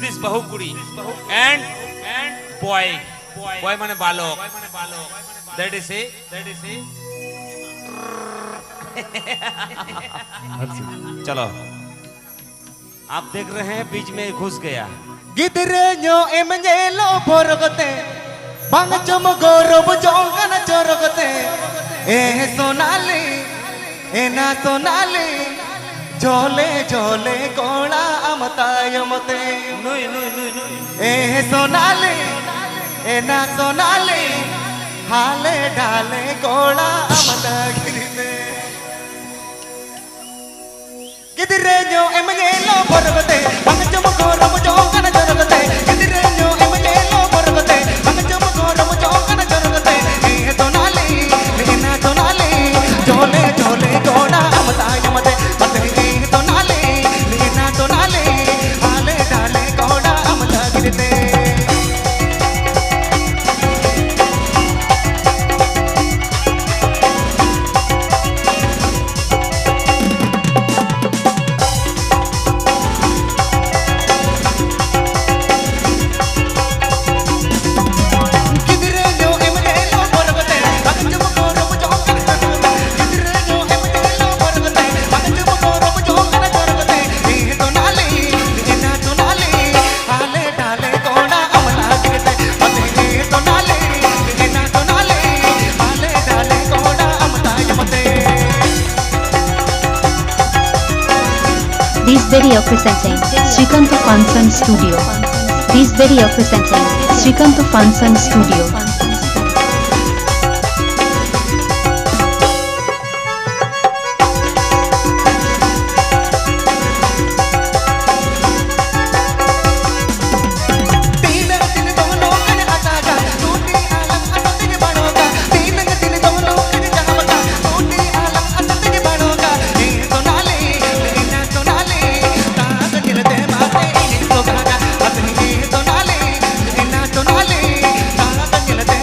This बहुकुड़ी and boy माने बालक that is a चलो आप देख रहे हैं बीच में घुस गया गिदरेño एमजेलो भरगते बांग चम गौरव जोंगन चरगते ए सोनाली एना सोनाली झोले झोले कोणा अमतायमते नुई ए सोनाली एना सोनाली हाले डाले कोणा अमतागिरिते गिदरेño एमजेलो भरगते बांग चम गौरव जोंगन चरगते गिदरेño एमजेलो भरगते बांग चम गौरव जोंगन चरगते ए सोनाली एना सोनाली झोले झोले कोणा अमतायमते This video presenting Srikanto Funson Studio. This video presenting Srikanto Funson Studio. Sonali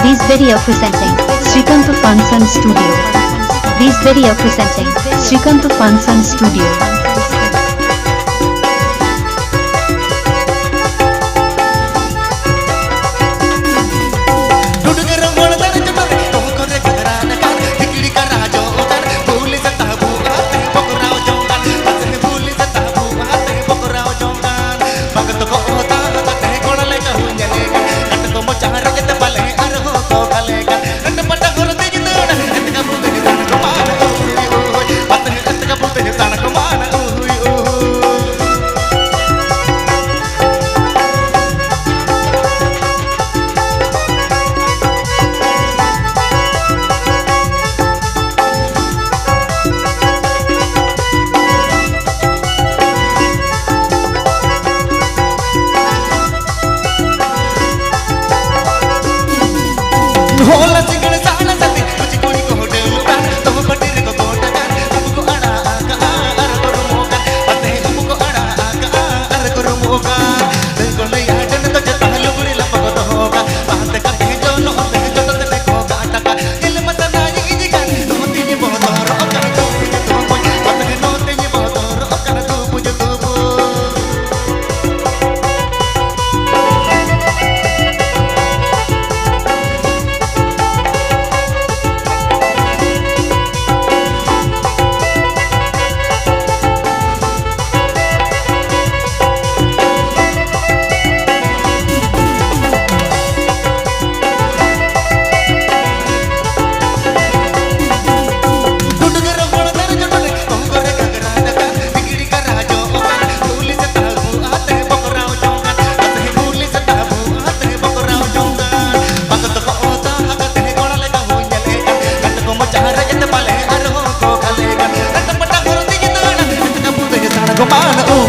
This video presenting Srikanto Funson Studio. This video presenting Srikanto Funson Studio. होला सिंगड़ साला सती तुझी कोणी कोडे लुटा तो पटीर को कोटा कर हमको अड़ा का अर करो मोका अते हमको अड़ा का अर करो मोका देखो ले याडन तो जता लुगड़ी लपको तो होगा बात करके जो नो ते जो तो देखो गाटा का दिल मत ना जी का नो तीन बहुत रो कर तो कोई बात नो तीन बहुत रो कर तो मुझे तो Come on,